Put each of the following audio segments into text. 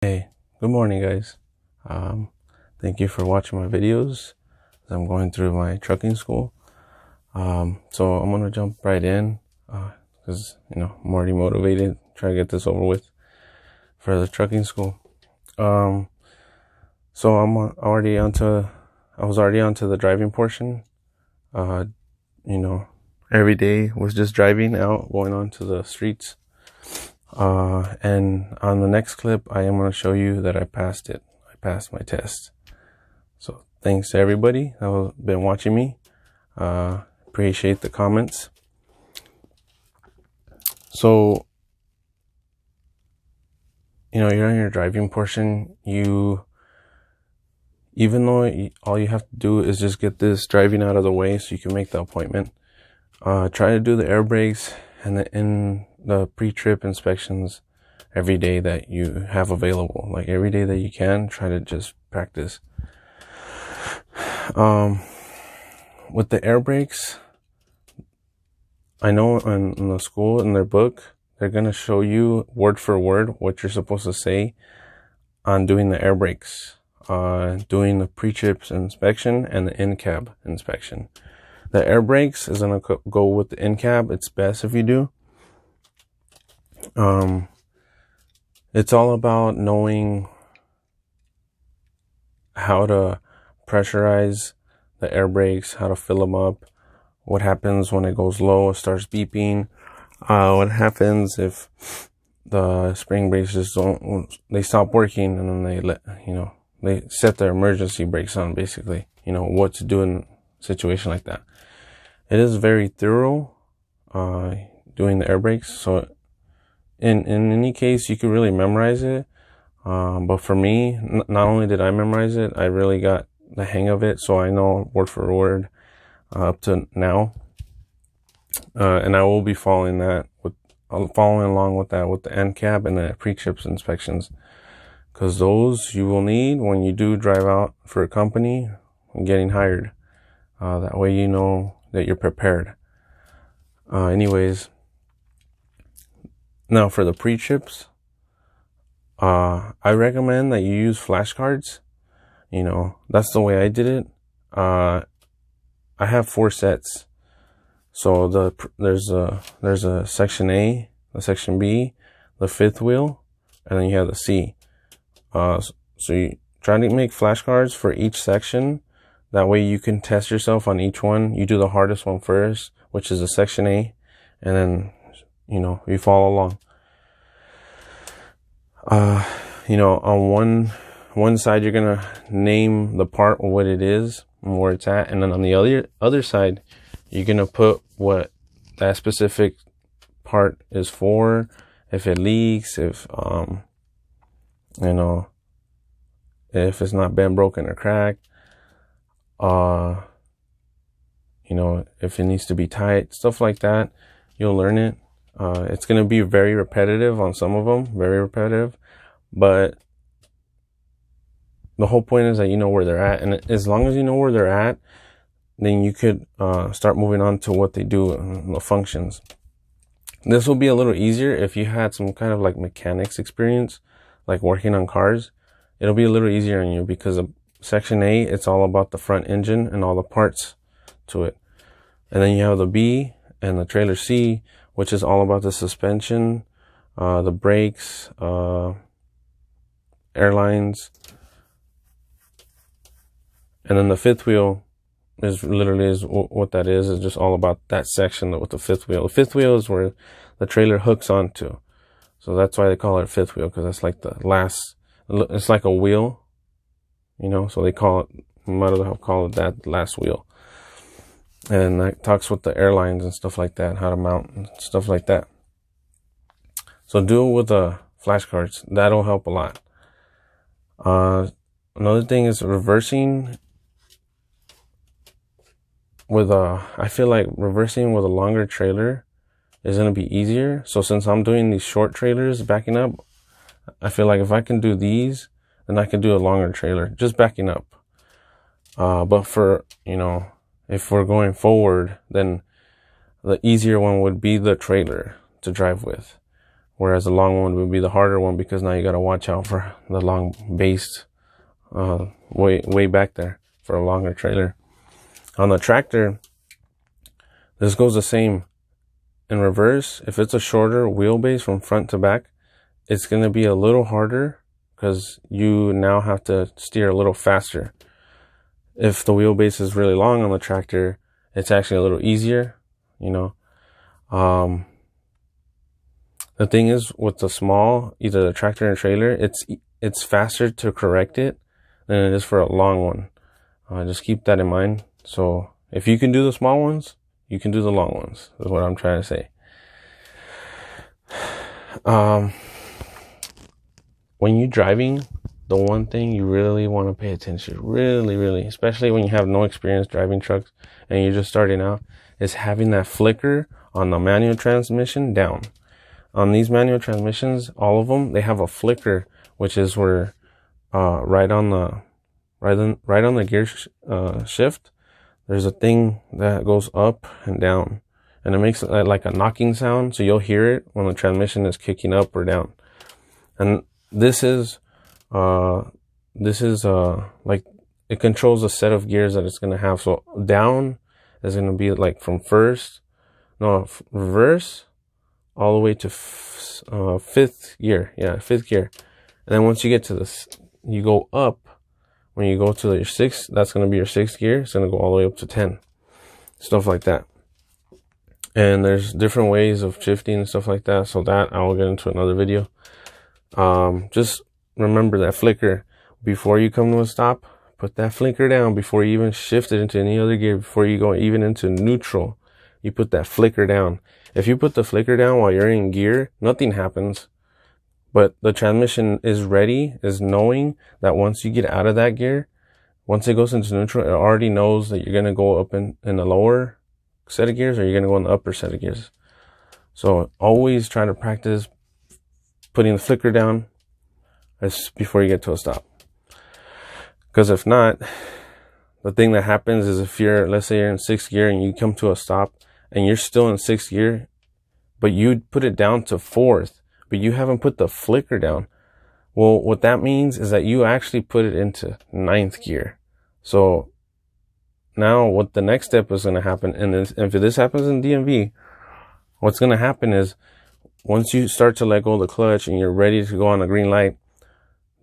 Hey, good morning guys. Thank you for watching my videos as I'm going through my trucking school. So I'm gonna jump right in because I'm already motivated, try to get this over with for the trucking school. So I was already onto the driving portion. Every day was just driving out, going onto the streets. And on the next clip, I am going to show you that I passed it. I passed my test. So thanks to everybody that has been watching me. Appreciate the comments. So, you're on your driving portion. Even though all you have to do is just get this driving out of the way so you can make the appointment. Try to do the air brakes and the pre-trip inspections every day that you have available. Like every day that you can, try to just practice. With the air brakes, I know in the school, in their book, they're going to show you word for word what you're supposed to say on doing the air brakes, doing the pre-trip inspection and the in-cab inspection. The air brakes is going to go with the in-cab. It's best if you do. It's all about knowing how to pressurize the air brakes, how to fill them up, what happens when it goes low, it starts beeping, what happens if the spring brakes they stop working, and then they set their emergency brakes on, basically, what to do in a situation like that. It is very thorough, doing the air brakes. So in any case, you could really memorize it. But for me, not only did I memorize it, I really got the hang of it. So I know word for word, up to now. And I will be following along with that with the NCAB and the pre-trips inspections. Cause those you will need when you do drive out for a company and getting hired. That way you know that you're prepared. Anyways, now for the pre-trips, I recommend that you use flashcards. That's the way I did it. I have 4 sets. So there's a section A, the section B, the 5th wheel, and then you have the C. So you try to make flashcards for each section. That way you can test yourself on each one. You do the hardest one first, which is the section A, and then, you follow along. On one side, you're going to name the part, what it is and where it's at. And then on the other side, you're going to put what that specific part is for, if it leaks, if it's not been broken or cracked, if it needs to be tight, stuff like that. You'll learn it. It's going to be very repetitive on some of them, very repetitive, but the whole point is that you know where they're at. And as long as you know where they're at, then you could start moving on to what they do, the functions. This will be a little easier if you had some kind of like mechanics experience, like working on cars. It'll be a little easier on you because of section A, it's all about the front engine and all the parts to it. And then you have the B and the trailer C, which is all about the suspension, the brakes, airlines. And then the 5th wheel is what that is just all about that section with the 5th wheel. The 5th wheel is where the trailer hooks onto. So that's why they call it 5th wheel, because that's like the last, it's like a wheel, so they might as well call it that last wheel. And that talks with the airlines and stuff like that, how to mount and stuff like that. So do it with the flashcards. That'll help a lot. Another thing is reversing I feel like reversing with a longer trailer is going to be easier. So since I'm doing these short trailers backing up, I feel like if I can do these, then I can do a longer trailer just backing up. But for, if we're going forward, then the easier one would be the trailer to drive with. whereas the long one would be the harder one, because now you got to watch out for the long base way back there for a longer trailer. On the tractor, this goes the same. In reverse, if it's a shorter wheelbase from front to back, it's going to be a little harder because you now have to steer a little faster. If the wheelbase is really long on the tractor, it's actually a little easier, you know. The thing is, with the small, either the tractor or trailer, it's faster to correct it than it is for a long one. Just keep that in mind. So if you can do the small ones, you can do the long ones, is what I'm trying to say. When you're driving, the one thing you really want to pay attention, really, especially when you have no experience driving trucks and you're just starting out, is having that flicker on the manual transmission down. On these manual transmissions, all of them, they have a flicker, which is where right on the gear shift, there's a thing that goes up and down, and it makes like a knocking sound, so you'll hear it when the transmission is kicking up or down. And this is like, it controls a set of gears that it's going to have. So down is going to be like from reverse all the way to fifth gear. Yeah, fifth gear. And then once you get to this, you go up. When you go to your sixth, that's going to be your sixth gear. It's going to go all the way up to 10. Stuff like that. And there's different ways of shifting and stuff like that. So that I will get into another video. Just remember that flicker before you come to a stop. Put that flicker down before you even shift it into any other gear. Before you go even into neutral, you put that flicker down. If you put the flicker down while you're in gear, nothing happens. But the transmission is knowing that once you get out of that gear, once it goes into neutral, it already knows that you're going to go up in the lower set of gears, or you're going to go in the upper set of gears. So always try to practice putting the flicker down before you get to a stop. Because if not, the thing that happens is, if let's say you're in sixth gear and you come to a stop and you're still in sixth gear, but you put it down to fourth, but you haven't put the flicker down. Well, what that means is that you actually put it into ninth gear. So now what the next step is going to happen, and if this happens in DMV, what's going to happen is, once you start to let go of the clutch and you're ready to go on a green light,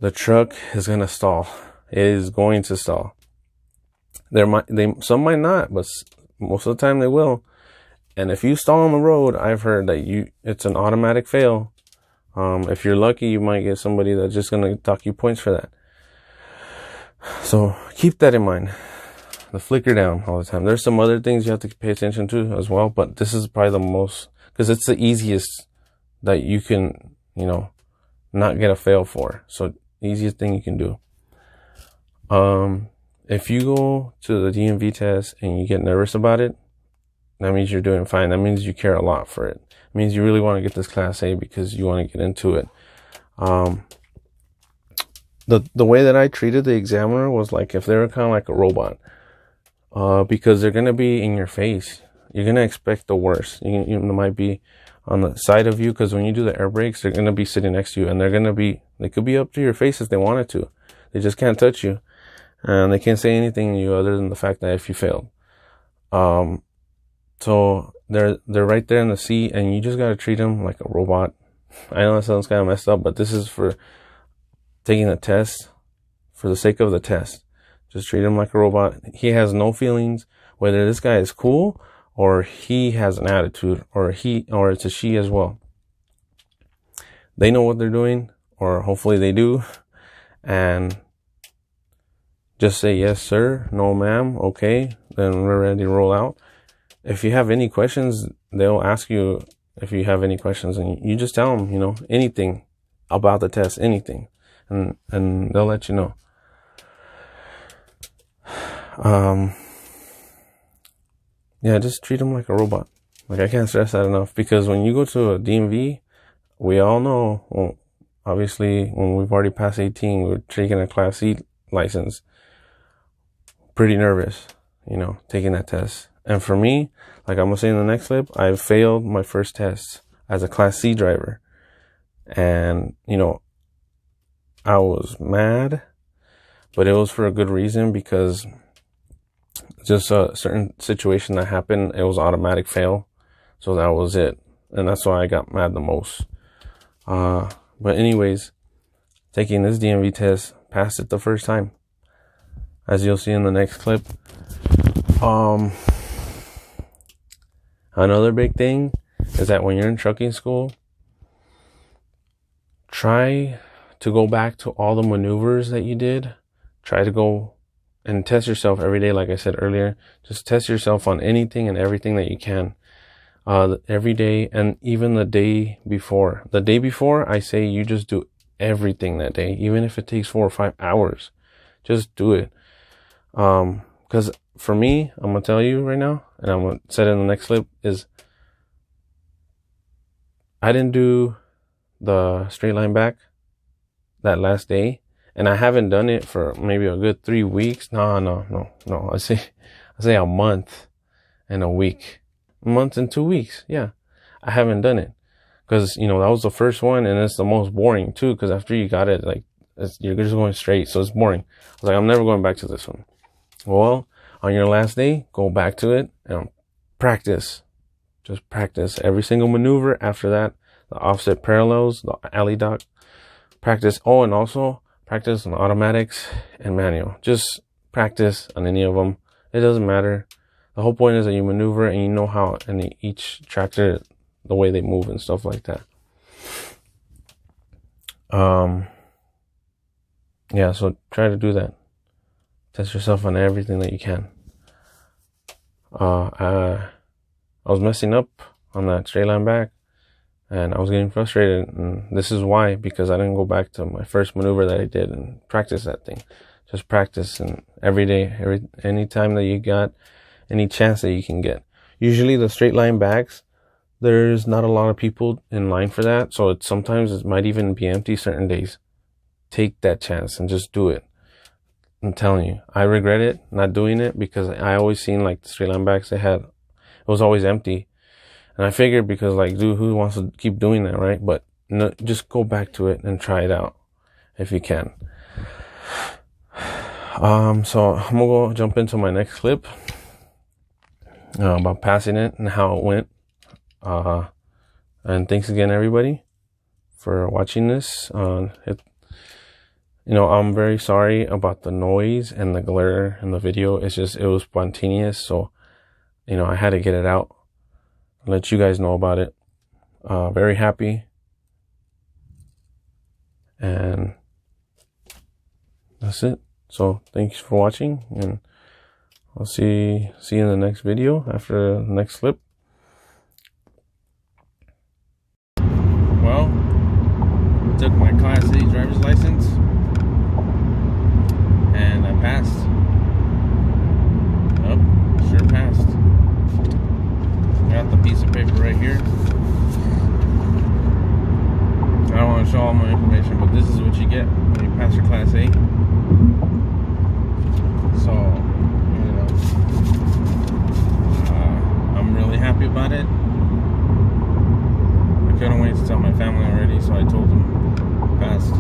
the truck is going to stall. It is going to stall. Some might not, but most of the time they will. And if you stall on the road, I've heard that it's an automatic fail. If you're lucky, you might get somebody that's just going to dock you points for that. So keep that in mind. The flicker down all the time. There's some other things you have to pay attention to as well, but this is probably the most, because it's the easiest that you can, not get a fail for. So easiest thing you can do. If you go to the DMV test and you get nervous about it, that means you're doing fine. That means you care a lot for it. It means you really want to get this Class A because you want to get into it. The way that I treated the examiner was like if they were kind of like a robot. Because they're going to be in your face. You're going to expect the worst. You might be on the side of you, because when you do the air brakes, they're going to be sitting next to you, and they could be up to your face if they wanted to. They just can't touch you. And they can't say anything to you other than the fact that if you failed. So they're right there in the seat, and you just got to treat them like a robot. I know that sounds kind of messed up, but this is for taking a test for the sake of the test. Just treat him like a robot. He has no feelings, whether this guy is cool or he has an attitude, or it's a she as well. They know what they're doing, or hopefully they do. And just say yes, sir, no, ma'am, okay. Then we're ready to roll out. If you have any questions, they'll ask you if you have any questions, and you just tell them, anything about the test, anything, and they'll let you know. Yeah, just treat them like a robot. Like, I can't stress that enough, because when you go to a DMV, we all know, well, obviously when we've already passed 18, we're taking a Class C license. Pretty nervous, taking that test. And for me, like I'm gonna say in the next clip, I failed my first test as a Class C driver. And, you know, I was mad, but it was for a good reason, because just a certain situation that happened, it was automatic fail. So that was it. And that's why I got mad the most. But anyways, taking this DMV test, passed it the first time, as you'll see in the next clip. Another big thing is that when you're in trucking school, try to go back to all the maneuvers that you did. Try to go and test yourself every day. Like I said earlier, just test yourself on anything and everything that you can. Every day, and even the day before. The day before, I say you just do everything that day, even if it takes 4 or 5 hours. Just do it. Because for me, I'm gonna tell you right now, and I'm gonna say it in the next clip, is I didn't do the straight line back that last day, and I haven't done it for maybe a good 3 weeks. No. I say a month and a week. A month and 2 weeks. Yeah. I haven't done it. Because, you know, that was the first one, and it's the most boring too, because after you got it, like, you're just going straight, so it's boring. I was like, I'm never going back to this one. Well, on your last day, go back to it and practice. Just practice every single maneuver. After that, the offset parallels, the alley dock, practice. Oh, and also practice on automatics and manual. Just practice on any of them. It doesn't matter. The whole point is that you maneuver and you know how each tractor, the way they move and stuff like that. Yeah, so try to do that. Test yourself on everything that you can. I was messing up on that straight line back, and I was getting frustrated, and this is why, because I didn't go back to my first maneuver that I did and practice that thing. Just practice, and every day, any time that you got any chance that you can get. Usually the straight line backs, there's not a lot of people in line for that, so sometimes it might even be empty certain days. Take that chance and just do it. I'm telling you, I regret it not doing it, because I always seen like the straight line backs it was always empty, and I figured, because like, dude, who wants to keep doing that, right? But no, just go back to it and try it out if you can. So I'm gonna go jump into my next clip about passing it and how it went. And thanks again, everybody, for watching this. You know, I'm very sorry about the noise and the glare in the video. It was spontaneous, so, you know, I had to get it out, let you guys know about it. Very happy, and that's it. So thanks for watching, and I'll see you in the next video after the next clip. Well, I took my Class A driver's license, and I passed. Yep, sure passed. Got the piece of paper right here. I don't want to show all my information, but this is what you get when you pass your Class A. So, you know, I'm really happy about it. I couldn't wait to tell my family already, so I told them I passed.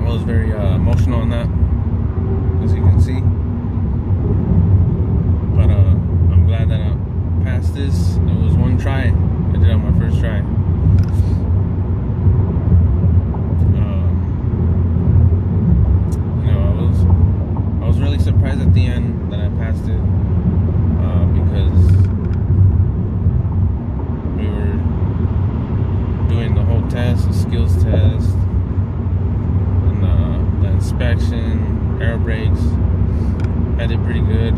I was very emotional on that, as you can see. But I'm glad that I passed this. It was one try. I did it on my first try. You know, I was really surprised at the end that I passed it, because we were doing the whole test, the skills test, and the inspection, air brakes. I did pretty good.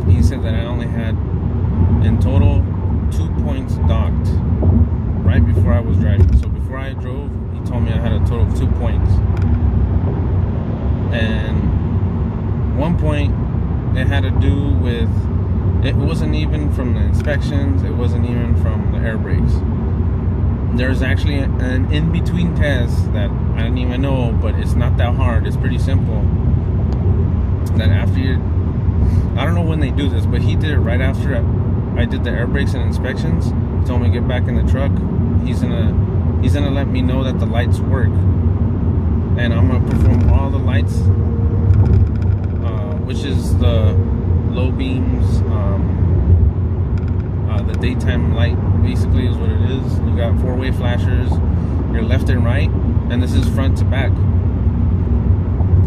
He said that I only had, in total, 2 points docked right before I was driving. So before I drove, he told me I had a total of 2 points. And 1 point, it had to do with, it wasn't even from the inspections, it wasn't even from the air brakes. There's actually an in-between test that I didn't even know, but it's not that hard, it's pretty simple. That after I don't know when they do this, but he did it right after I did the air brakes and inspections. He told me to get back in the truck. He's gonna let me know that the lights work, and I'm gonna perform all the lights, which is the low beams, the daytime light basically is what it is. You got 4-way flashers, your left and right, and this is front to back.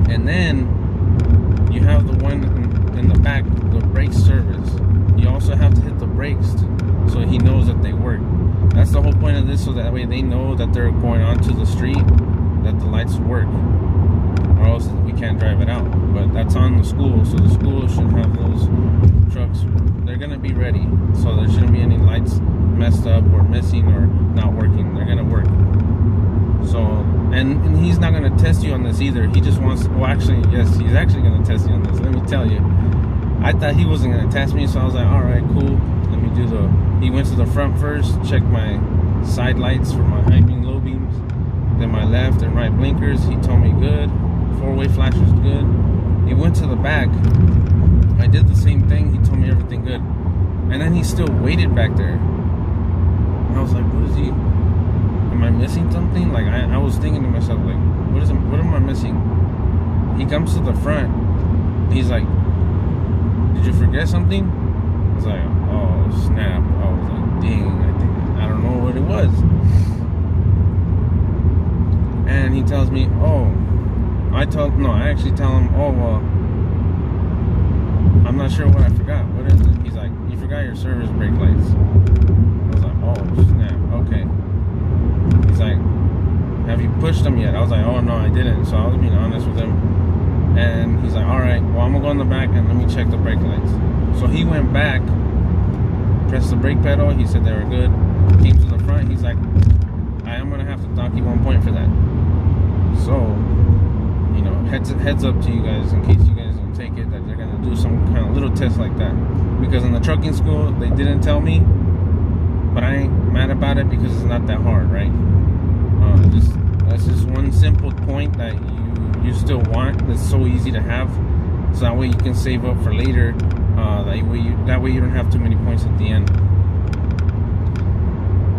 And then you have the one in the back, the brake service. You also have to hit the brakes so he knows that they work. That's the whole point of this, so that way they know that they're going onto the street, that the lights work, or else we can't drive it out. But that's on the school, so the school should have those trucks. They're gonna be ready, so there shouldn't be any lights messed up or missing or not working. They're gonna work. So, and he's not gonna test you on this either. He just wants, well, actually, yes, he's actually gonna test you on this. Let me tell you, I thought he wasn't gonna test me, so I was like, all right, cool. Let me do he went to the front first, checked my side lights for my high beam, low beams, then my left and right blinkers. He told me good. 4-way flashers good. He went to the back. I did the same thing. He told me everything good, and then he still waited back there. And I was like, what is he? Am I missing something? Like I was thinking to myself, like, what am I missing? He comes to the front. He's like, did you forget something? I was like, oh snap. I was like, dang, I don't know what it was. And he tells me, oh, I actually tell him, oh, well, I'm not sure what I forgot. What is it? He's like, you forgot your service brake lights. I was like, oh snap, okay. He's like, have you pushed them yet? I was like, oh no, I didn't. So I was being honest with him. And he's like, all right, well, I'm gonna go in the back and let me check the brake lights. So he went back, pressed the brake pedal. He said they were good. Came to the front. He's like, I am gonna have to dock you 1 point for that. So, you know, heads up to you guys, in case you guys don't take it, that they're gonna do some kind of little test like that. Because in the trucking school, they didn't tell me, but I ain't mad about it because it's not that hard, right? That's just one simple point that you still want. That's so easy to have, so that way you can save up for later. That way you don't have too many points at the end.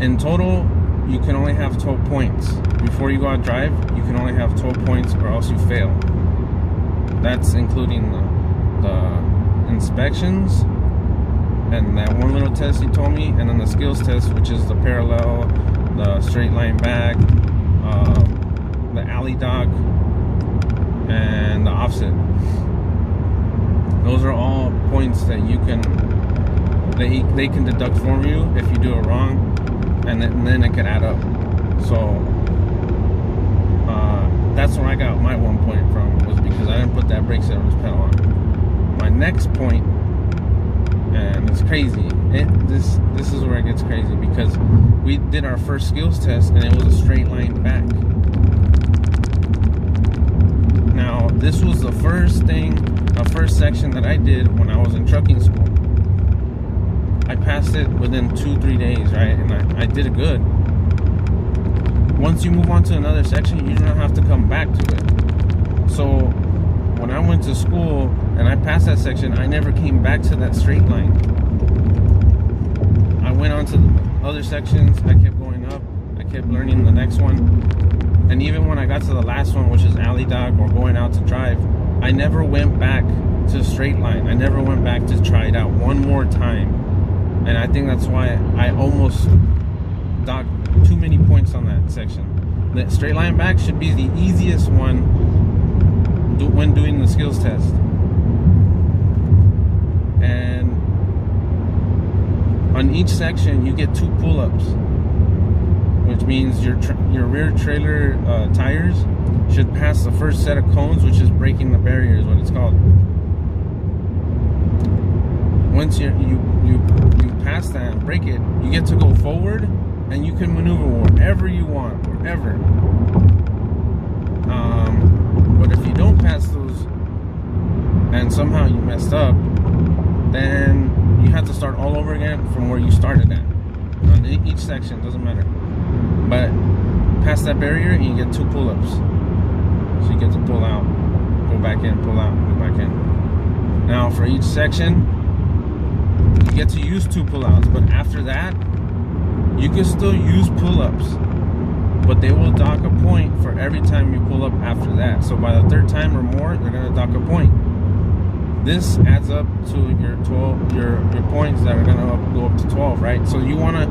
In total, you can only have 12 points. Before you go out drive, you can only have 12 points or else you fail. That's including the inspections and that one little test he told me, and then the skills test, which is the parallel, the straight line back, the alley dock, and the offset. Those are all points that you can, they can deduct from you if you do it wrong, and then it can add up. So that's where I got my 1 point from, was because I didn't put that brake service pedal on. My next point, and it's crazy, this is where it gets crazy, because we did our first skills test and it was a straight line back. Now this was the first section that I did when I was in trucking school. I passed it within 2-3 days, right? And I did it good. Once you move on to another section, you don't have to come back to it. So when I went to school and I passed that section, I never came back to that straight line. I went on to the other sections. I kept going up. I kept learning the next one. And even when I got to the last one, which is alley dock or going out to drive, I never went back to straight line. I never went back to try it out one more time. And I think that's why I almost docked too many points on that section. The straight line back should be the easiest one when doing the skills test. And on each section you get 2 pull-ups, which means your rear trailer tires should pass the first set of cones, which is breaking the barrier is what it's called. Once you pass that and break it, you get to go forward and you can maneuver wherever you want, wherever. But if you don't pass those and somehow you messed up, then you have to start all over again from where you started at. On each section, doesn't matter. But pass that barrier and you get 2 pull-ups. So you get to pull out, go back in, pull out, go back in. Now for each section, you get to use 2 pull-outs, but after that, you can still use pull-ups, but they will dock a point for every time you pull up after that. So by the 3rd time or more, they're gonna dock a point. This adds up to your 12, your points that are gonna go up to 12, right? So you wanna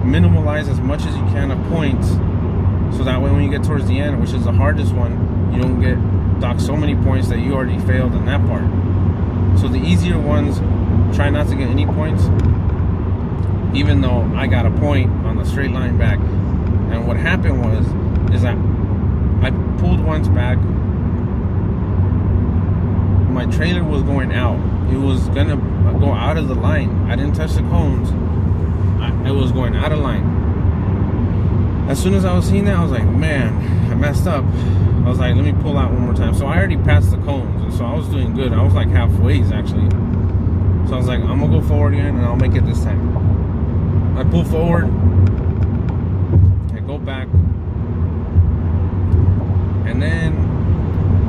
minimalize as much as you can of points, so that way when you get towards the end, which is the hardest one, you don't get docked so many points that you already failed in that part. So the easier ones, try not to get any points, even though I got a point on the straight line back. And what happened is that I pulled once back, my trailer was going out. It was gonna go out of the line. I didn't touch the cones. It was going out of line. As soon as I was seeing that, I was like, man, I messed up. I was like, let me pull out one more time. So I already passed the cones, and so I was doing good. I was like halfway actually. So I was like, I'm gonna go forward again, and I'll make it this time. I pull forward, I go back, and then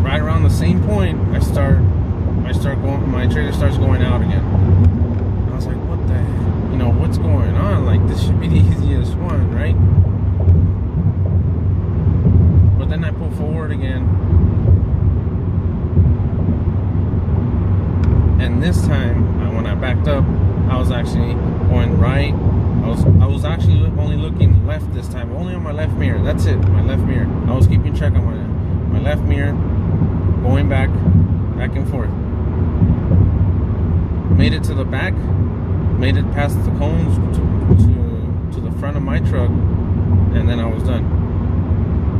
right around the same point, I start going. My trailer starts going out again. And I was like, what the heck? You know, what's going on? Like, this should be the easiest one, right? But then I pull forward again, and this time, when I backed up, I was actually going right. I was actually only looking left this time, only on my left mirror. That's it, my left mirror. I was keeping track on my left mirror, going back and forth. Made it to the back, made it past the cones to the front of my truck, and then I was done.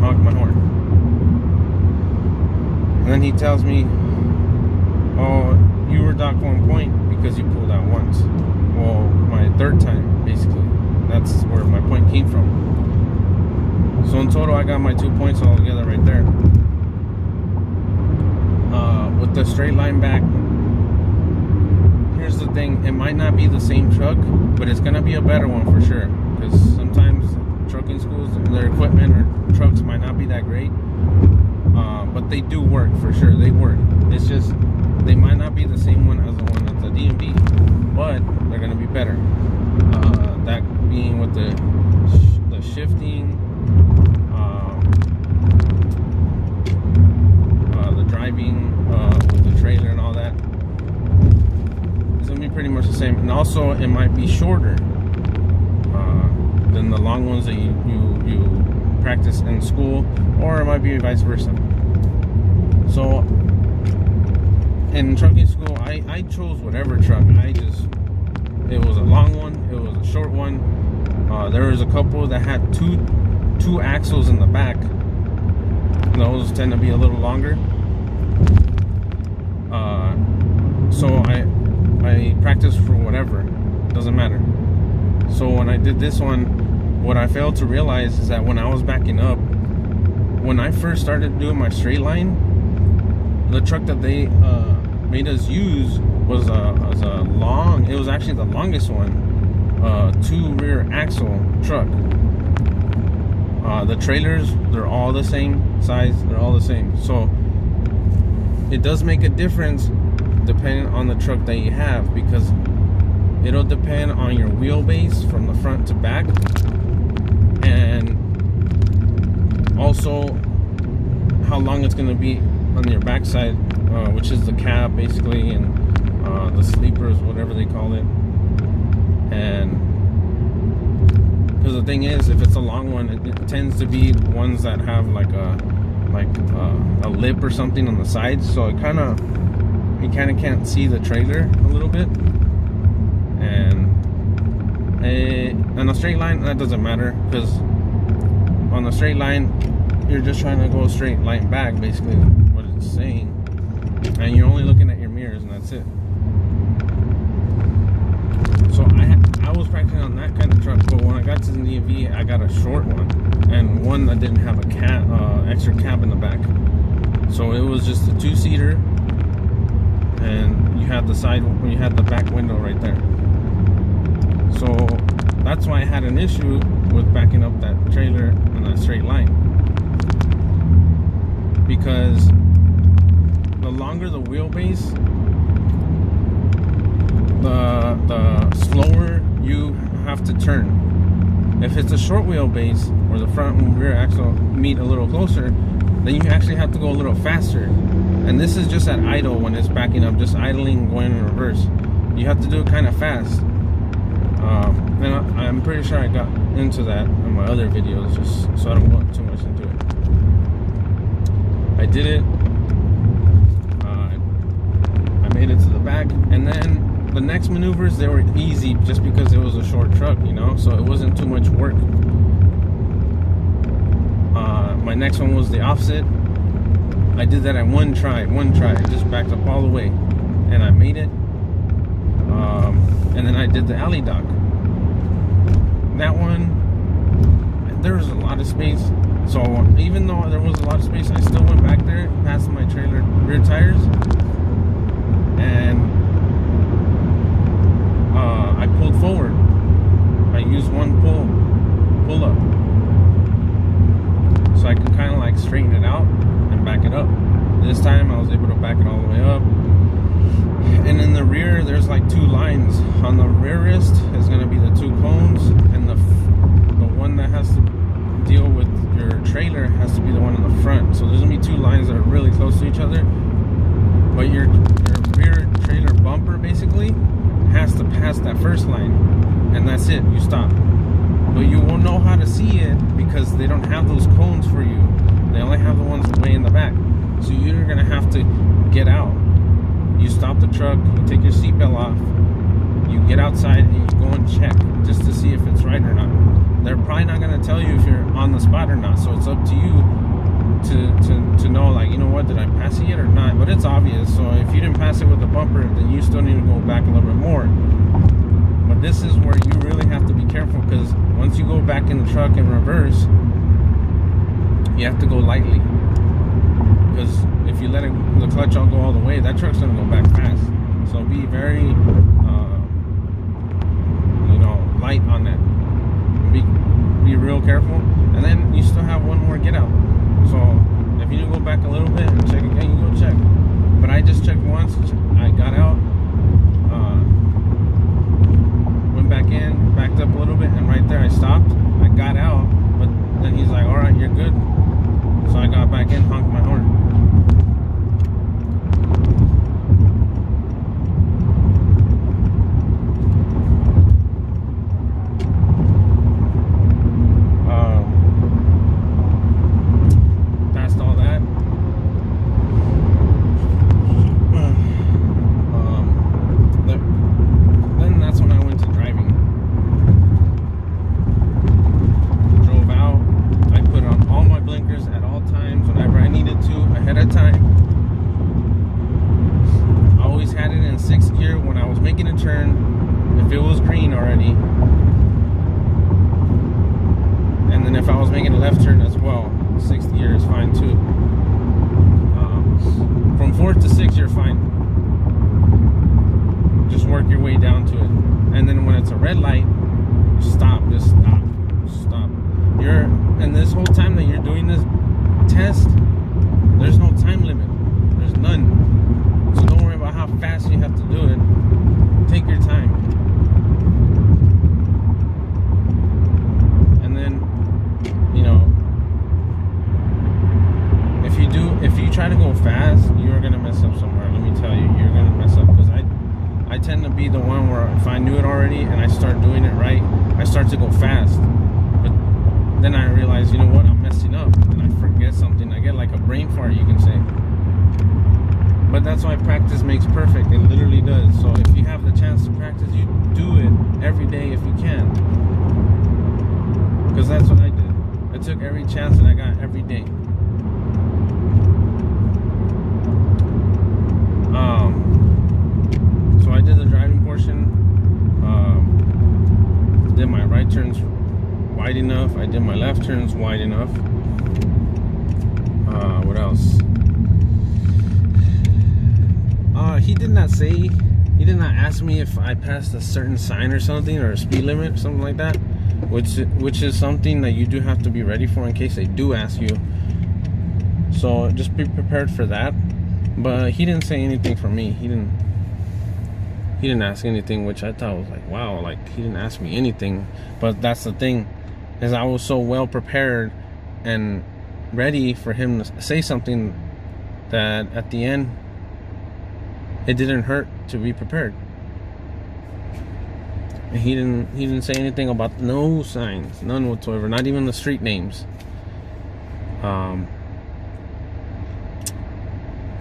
Honked my horn. And then he tells me, oh, you were docked 1 point because you pulled out once. Well, my 3rd time, basically. That's where my point came from. So in total, I got my 2 points all together right there. With the straight line back, here's the thing. It might not be the same truck, but it's going to be a better one for sure. Because sometimes trucking schools, their equipment or trucks might not be that great. But they do work for sure. They work. It's just, they might not be the same one as the one at the DMV, but they're going to be better. That being with the shifting, the driving with the trailer and all that. It's going to be pretty much the same. And also, it might be shorter than the long ones that you practice in school, or it might be vice versa. So in trucking school, I chose whatever truck. It was a long one, it was a short one. There was a couple that had two axles in the back. Those tend to be a little longer. So I practiced for whatever, doesn't matter. So when I did this one, what I failed to realize is that when I was backing up, when I first started doing my straight line, the truck that they made us use was it was actually the longest one, 2 rear axle truck. The trailers, they're all the same size, they're all the same. So it does make a difference depending on the truck that you have, because it'll depend on your wheelbase from the front to back, and also how long it's going to be on your backside, which is the cab basically, and the sleepers, whatever they call it. And because the thing is, if it's a long one, it tends to be ones that have like a lip or something on the sides, so you kind of can't see the trailer a little bit. And on a straight line, that doesn't matter, because on the straight line, you're just trying to go straight line back, basically what it's saying, and you're only looking at your mirrors, and that's it. So I was practicing on that kind of truck, but when I got to the DMV, I got a short one, and one that didn't have a extra cab in the back. So it was just a 2-seater, and you had the back window right there. So that's why I had an issue with backing up that trailer in that straight line, because the longer the wheelbase, the slower you have to turn. If it's a short wheelbase where the front and rear axle meet a little closer, then you actually have to go a little faster. And this is just at idle when it's backing up, just idling, going in reverse. You have to do it kind of fast. And I'm pretty sure I got into that in my other videos, just so I don't go too much into it. I did it. I made it to the back, and then the next maneuvers, they were easy just because it was a short truck, you know, so it wasn't too much work. My next one was the offset. I did that at one try. I just backed up all the way, and I made it. And then I did the alley dock. That one, there was a lot of space. So even though there was a lot of space, I still went back there past my trailer rear tires, and I pulled forward. I used one pull up, so I can kind of like straighten it out and back it up. This time I was able to back it all the way up. And in the rear, there's like two lines. On the rear wrist is going to be the two cones, and the one that has to deal with your trailer has to be the one in the front. So there's going to be two lines that are really close to each other. But your rear trailer bumper basically has to pass that first line, and that's it. You stop. But you won't know how to see it because they don't have those cones for you. They only have the ones way in the back. So you're going to have to get out. You stop the truck, you take your seatbelt off, you get outside and you go and check just to see if it's right or not. They're probably not going to tell you if you're on the spot or not, so it's up to you to know, like, you know what, did I pass it yet or not? But it's obvious, so if you didn't pass it with the bumper, then you still need to go back a little bit more. But this is where you really have to be careful, because once you go back in the truck in reverse, you have to go lightly. Because if you let the clutch all go all the way, that truck's gonna go back fast. So be very, light on that. Be real careful. And then you still have one more get out. So if you need to go back a little bit and check again, you go check. But I just checked once. I got out, went back in, backed up a little bit, and right there I stopped. I got out, but then he's like, "All right, you're good." So I got back in, honked my horn. Passed all that. Then that's when I went to driving. Drove out. I put on all my blinkers at all times whenever I needed to, ahead of time. I always had it in 6th gear when I was making a turn, if it was green already. And then if I was making a left turn as well, 6th gear is fine too. From 4th to 6th, you're fine. Just work your way down to it. And then when it's a red light, stop. Just stop. Stop. And this whole time that you're doing this test, there's no time limit. There's none. So don't worry about how fast you have to do it. Take your time. And then, if you try to go fast, you're gonna mess up somewhere. Let me tell you, you're gonna mess up. Because I tend to be the one where if I knew it already and I start doing it right, I start to go fast. But then I realize, you know what, I'm messing up, and I forget something. I get like a brain fart, you can say. But that's why practice makes perfect. It literally does. So if you have the chance to practice, you do it every day if you can. Because that's what I did. I took every chance that I got every day. So I did the driving portion. Did my right turns wide enough. I did my left turns wide enough. What else? He did not ask me if I passed a certain sign or something, or a speed limit or something like that, which is something that you do have to be ready for in case they do ask you. So just be prepared for that. But he didn't say anything for me. He He didn't ask anything, which I thought was like, wow, like he didn't ask me anything. But that's the thing, is I was so well prepared and ready for him to say something that at the end it didn't hurt to be prepared. And he didn't say anything about no signs, none whatsoever, not even the street names.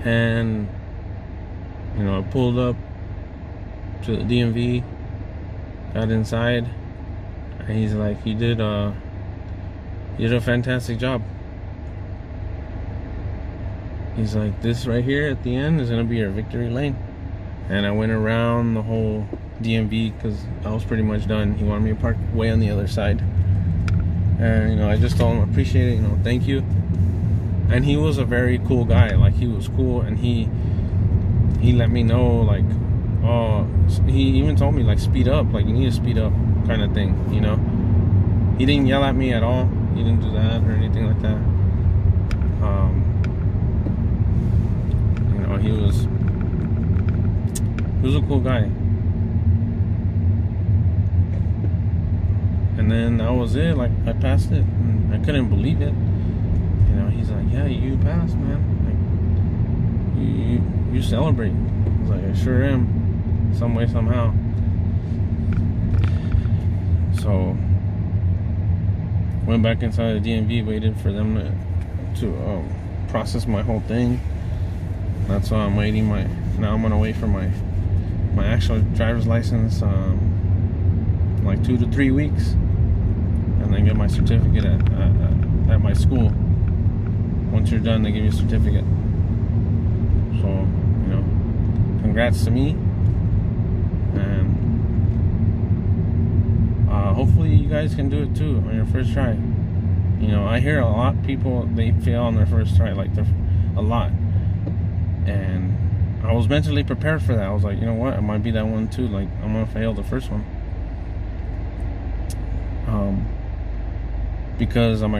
And you know, I pulled up to the DMV, got inside, and he's like, you did a fantastic job. He's like, this right here at the end is gonna be your victory lane. And I went around the whole DMV because I was pretty much done. He wanted me to park way on the other side, and you know, I just told him I appreciate it, you know, thank you. And he was a very cool guy. Like, he was cool, and he let me know, like, oh, he even told me, like, speed up, like, you need to speed up, kind of thing, you know. He didn't yell at me at all. He didn't do that or anything like that. You know, he was a cool guy. And then that was it. Like, I passed it, and I couldn't believe it. You know, he's like, yeah, you passed, man. Like, you celebrate. I was like, I sure am, some way, somehow. So went back inside the DMV, waited for them to process my whole thing. That's why I'm waiting. Now I'm gonna wait for my actual driver's license, like 2 to 3 weeks, and then get my certificate at my school. Once you're done, they give you a certificate. So, you know, congrats to me, and hopefully you guys can do it too on your first try. You know, I hear a lot of people, they fail on their first try, like a lot. And I was mentally prepared for that. I was like, you know what, it might be that one too. Like, I'm gonna fail the first one. Because on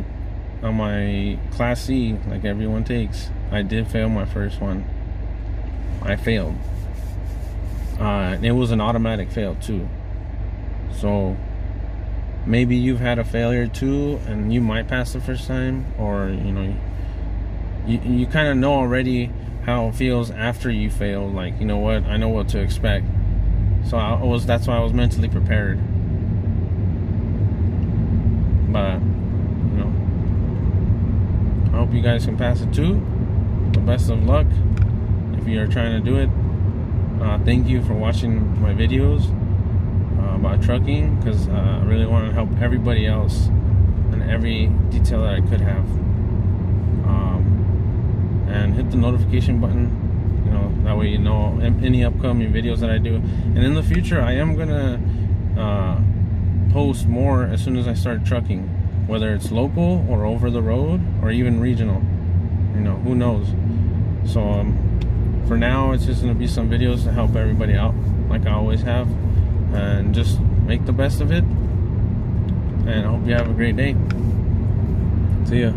my Class C, like everyone takes, I did fail my first one. I failed. It was an automatic fail too. So maybe you've had a failure too, and you might pass the first time, or you know, you kind of know already how it feels after you fail. Like, you know what, I know what to expect. So that's why I was mentally prepared. But you know, I hope you guys can pass it too. The best of luck if you are trying to do it. Thank you for watching my videos about trucking, because I really want to help everybody else in every detail that I could have. And hit the notification button, you know, that way you know any upcoming videos that I do. And in the future, I am gonna post more as soon as I start trucking, whether it's local or over the road or even regional. You know, who knows? So for now, it's just gonna be some videos to help everybody out, like I always have, and just make the best of it. And I hope you have a great day. See ya.